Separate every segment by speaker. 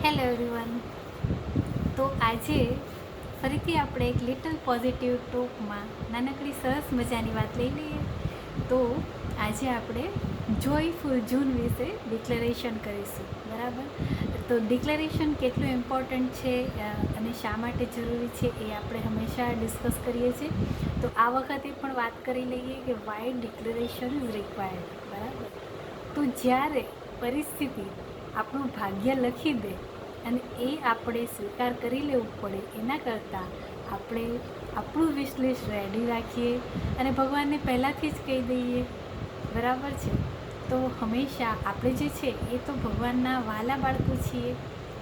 Speaker 1: Hello everyone. તો આજે ફરીથી આપણે એક લિટલ પોઝિટિવ ટોકમાં નાનકડી સરસ મજાની વાત લઈ લઈએ. તો આજે આપણે જોયફુલ જૂન વિશે ડિક્લેરેશન કરીશું, બરાબર? તો ડિક્લેરેશન કેટલું ઇમ્પોર્ટન્ટ છે અને શા માટે જરૂરી છે એ આપણે હંમેશા ડિસ્કસ કરીએ છીએ. તો આ વખતે પણ વાત કરી લઈએ કે વાય ડિક્લેરેશન ઇઝ રિક્વાયર્ડ, બરાબર? તો જ્યારે પરિસ્થિતિ આપણું ભાગ્ય લખી દે અને એ આપણે સ્વીકાર કરી લેવું પડે, એના કરતાં આપણે આપણું વિશ લિસ્ટ રેડી રાખીએ અને ભગવાનને પહેલાંથી જ કહી દઈએ, બરાબર છે? તો હંમેશા આપણે જે છે એ તો ભગવાનના વહાલા બાળકો છીએ,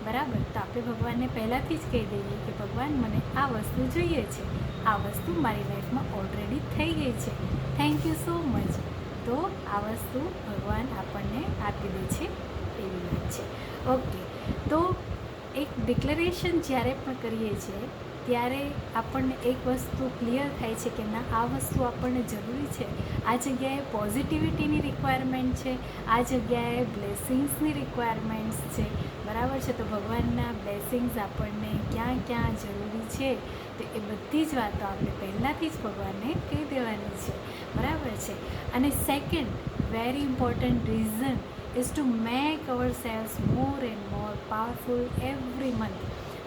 Speaker 1: બરાબર? તો આપણે ભગવાનને પહેલાંથી જ કહી દઈએ કે ભગવાન, મને આ વસ્તુ જોઈએ છે, આ વસ્તુ મારી લાઈફમાં ઓલરેડી થઈ ગઈ છે, થેન્ક યુ સો મચ. તો આ વસ્તુ ભગવાન આપણને આપી દે છે, એવી વાત છે. ઓકે, તો એક ડિક્લેરેશન જ્યારે પણ કરીએ છીએ ત્યારે આપણને એક વસ્તુ ક્લિયર થાય છે કે ના, આ વસ્તુ આપણને જરૂરી છે, આ જગ્યાએ પોઝિટિવિટીની રિક્વાયરમેન્ટ છે, આ જગ્યાએ બ્લેસિંગ્સની રિક્વાયરમેન્ટ્સ છે, બરાબર છે? તો ભગવાનના બ્લેસિંગ્સ આપણને ક્યાં ક્યાં જરૂરી છે તો એ બધી જ વાતો આપણે પહેલાંથી જ ભગવાનને કહી દેવાની છે, બરાબર છે? અને second very important reason is to make ourselves more and more powerful every month.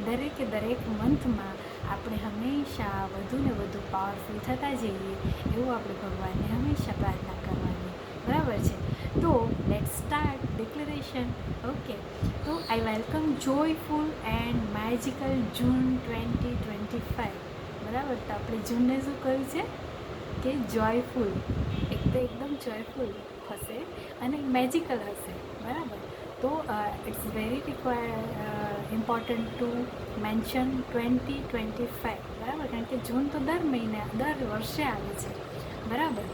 Speaker 1: દરેક મંથમાં આપણે હંમેશા વધુ ને વધુ પાવરફુલ થતા જઈએ, એવું આપણે ભગવાનને હંમેશા પ્રાર્થના કરવાની, બરાબર છે? તો લેટ્સ સ્ટાર્ટ ડિક્લેરેશન. ઓકે, તો I welcome joyful and magical June 2025, બરાબર? તો આપણે જૂનને શું કહ્યું છે કે જોયફુલ, એકદમ જોયફુલ હશે અને મેજિકલ હશે, બરાબર? તો it's very important to mention 2025, બરાબર? કારણ કે જૂન તો દર વર્ષે આવે છે, બરાબર?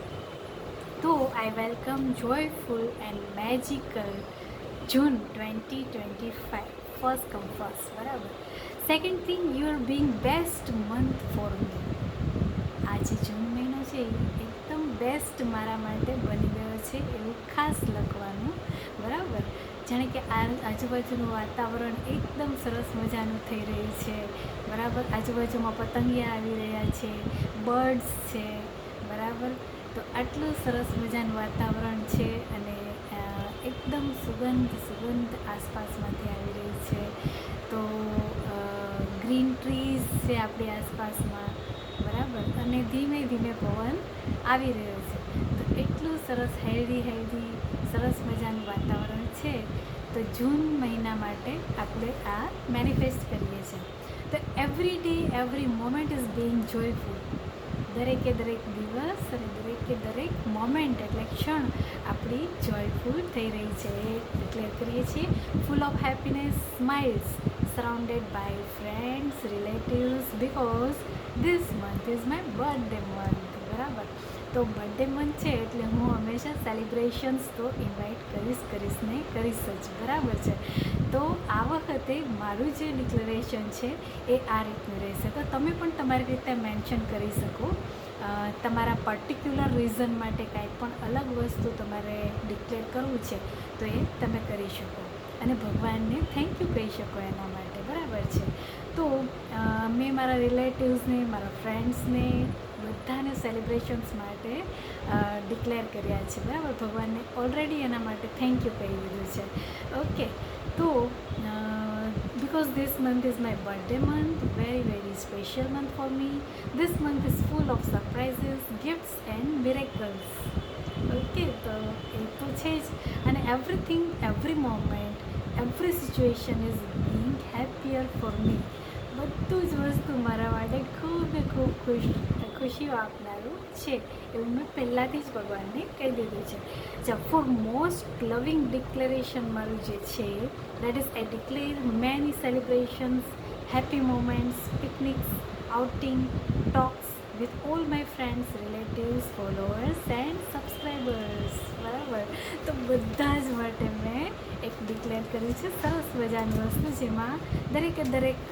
Speaker 1: તો I welcome joyful and magical June 2025, first come first, બરાબર? Second thing, you are being best month for me. આ જે જૂન મહિનો છે એકદમ બેસ્ટ મારા માટે બની ગયો છે, એવું ખાસ લખવાનું, બરાબર? જાણે કે આજુબાજુનું વાતાવરણ એકદમ સરસ મજાનું થઈ રહ્યું છે, બરાબર? આજુબાજુમાં પતંગિયા આવી રહ્યા છે, બર્ડ્સ છે, બરાબર? તો આટલું સરસ મજાનું વાતાવરણ છે અને એકદમ સુગંધ આસપાસમાંથી આવી રહી છે. તો ગ્રીન ટ્રીઝ છે આપણી આસપાસમાં, બરાબર? અને ધીમે ધીમે પવન આવી રહ્યો છે. તો એટલું સરસ હેલ્ધી સરસ મજાનું વાતાવરણ છે. તો જૂન મહિના માટે આપણે આ મેનિફેસ્ટ કરીએ છીએ. તો every day every moment is Bing joyful. દરેક દિવસ અને દરેક મોમેન્ટ એટલે ક્ષણ આપણી જોયફુલ થઈ રહી છે, એ ડિક્લેર કરીએ છીએ. Full of happiness, smiles, surrounded by friends, relatives, because this month is my birthday month, બરાબર? તો બર્થડે મંથ છે એટલે હું હંમેશા સેલિબ્રેશન્સ તો ઇન્વાઇટ કરીશ જ, બરાબર છે? તો આ વખતે મારું જે ડિક્લેરેશન છે એ આ રીતનું રહેશે. તો તમે પણ તમારી રીતે મેન્શન કરી શકો, તમારા પર્ટિક્યુલર રીઝન માટે કાંઈ પણ અલગ વસ્તુ તમારે ડિક્લેર કરવું છે તો એ તમે કરી શકો અને ભગવાનને થેન્ક યુ કહી શકો એના માટે, બરાબર છે? તો મેં મારા રિલેટિવ્સને, મારા ફ્રેન્ડ્સને બધાને સેલિબ્રેશન્સ માટે ડિક્લેર કર્યા છે, બરાબર? ભગવાનને ઓલરેડી એના માટે થેન્ક યુ કહી દીધું છે. ઓકે, તો because this month is my birthday month, very special month for me. This month is full of surprises, gifts and miracles. Okay, તો એ તો છે જ. અને every moment, every situation is being happier for me. બધું જ વસ્તુ મારા માટે ખૂબ ખુશીઓ આપનારું છે, એવું મેં પહેલાંથી જ ભગવાનને કહી દીધું છે. ફોર મોસ્ટ લવિંગ ડિક્લેરેશન મારું જે છે, that is I declare many celebrations, happy moments, પિકનિક્સ, outing, talks, with all my friends, relatives, followers and subscribers. બરાબર, તો બધા જ માટે મેં એક ડિક્લેર કર્યું છે સરસ મજાની વસ્તુ, જેમાં દરેકે દરેક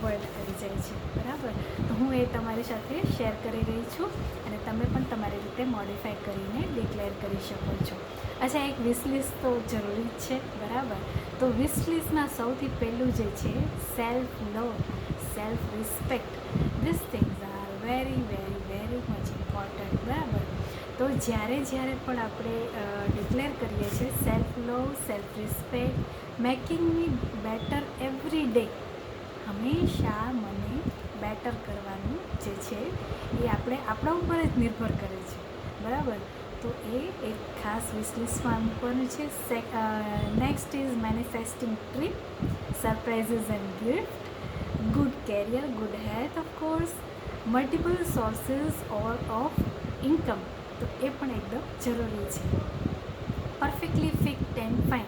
Speaker 1: વર્ડ આવી જાય છે. બરાબર, તો હું એ તમારી સાથે શેર કરી રહી છું અને તમે પણ તમારી રીતે મોડિફાઈ કરીને ડિક્લેર કરી શકો છો. અચ્છા, એક વિશ લિસ્ટ તો જરૂરી જ છે. બરાબર, તો વિશ લિસ્ટમાં સૌથી પહેલું જે છે self love, self respect. This things are very very very much important. બરાબર, તો જ્યારે પણ આપણે ડિક્લેર કરીએ છીએ self love, self respect, making me better every day, હંમેશા મને બેટર કરવાનું જે છે એ આપણા ઉપર જ નિર્ભર કરે છે. બરાબર, તો એ એક ખાસ વિશ લિસ્ટમાં મૂકવાનું છે. Next is manifesting trip, surprises and gift, good career, good health of course, multiple sources of income, તો એ પણ એકદમ જરૂરી છે. Perfectly fit and fine,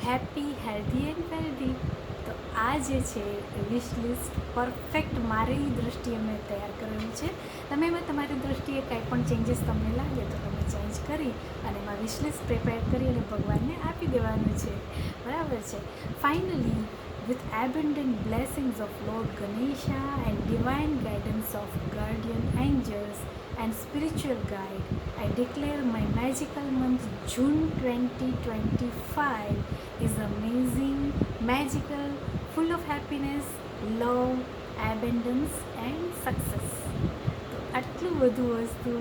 Speaker 1: happy, healthy and wealthy. તો આ જે છે વિશ લિસ્ટ પરફેક્ટ મારી દૃષ્ટિએ મેં તૈયાર કરેલું છે. તમે એમાં તમારી દૃષ્ટિએ કાંઈ પણ ચેન્જીસ તમને લાગે તો તમે ચેન્જ કરી અને એમાં વિશ લિસ્ટ પ્રિપેર કરી અને ભગવાનને આપી દેવાનું છે. બરાબર છે. Finally, with abundant blessings of Lord Ganesha and divine guidance of guardian angels and spiritual guide, I declare my magical month June 2025 is amazing, magical, full of happiness, love, abundance and success. તો આટલું બધું વસ્તુ,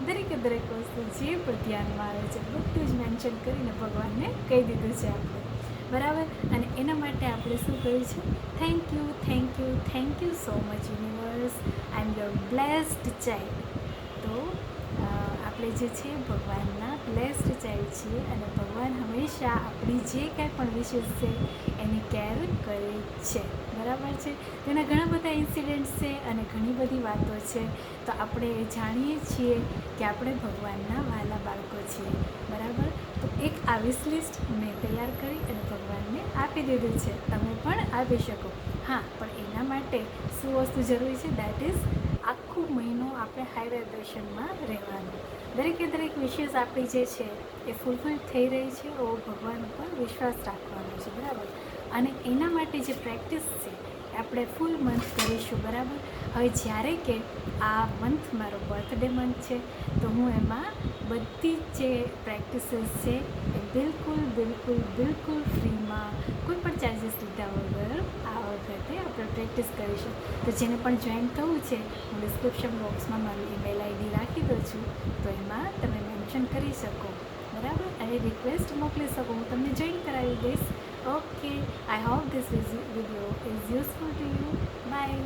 Speaker 1: દરેક વસ્તુ જે પણ ધ્યાનમાં આવે છે બધું જ મેન્શન કરીને ભગવાનને કહી દીધું છે આપણે. બરાબર, અને એના માટે આપણે શું કહ્યું છે? Thank you, thank you, thank you so much universe, I M your blessed child. તો આપણે જે છે ભગવાનના બ્લેસ્ડ ચાઇલ્ડ છીએ અને ભગવાન હંમેશા આપણી જે કાંઈ પણ વિશેષ છે એની કેર કરે છે. બરાબર છે. તેના ઘણા બધા ઇન્સિડન્ટ્સ છે અને ઘણી બધી વાતો છે. તો આપણે જાણીએ છીએ કે આપણે ભગવાનના વહાલા બાળકો છીએ. બરાબર, તો એક આ વિશ લિસ્ટ મેં તૈયાર કરી અને ભગવાનને આપી દીધું છે. તમે પણ આપી શકો. હા, પણ એના માટે શું વસ્તુ જરૂરી છે? દેટ ઇઝ આખો મહિનો આપણે હાઈ વાઇબ્રેશનમાં રહેવાનું. દરેક વિશેષ આપણી જે છે એ ફૂલફિલ થઈ રહી છે એવો ભગવાન ઉપર વિશ્વાસ રાખવાનો છે. બરાબર, અને એના માટે જે પ્રેક્ટિસ છે આપણે ફૂલ મંથ કરીશું. બરાબર, હવે જ્યારે કે આ મંથ મારો બર્થડે મંથ છે તો હું એમાં બધી જ જે પ્રેક્ટિસીસ છે એ બિલકુલ ફ્રીમાં, કોઈ પણ ચાર્જીસ લીધા વગર આ વખતે આપણે પ્રેક્ટિસ કરીશું. તો જેને પણ જોઈન થવું છે, હું ડિસ્ક્રિપ્શન બોક્સમાં મારું ઈમેલ આઈડી રાખી દઉં છું, તો એમાં તમે મેન્શન કરી શકો. બરાબર, અને રિક્વેસ્ટ મોકલી શકો, હું તમને જોઈન કરાવી દઈશ. Okay, I hope this video is useful to you. By.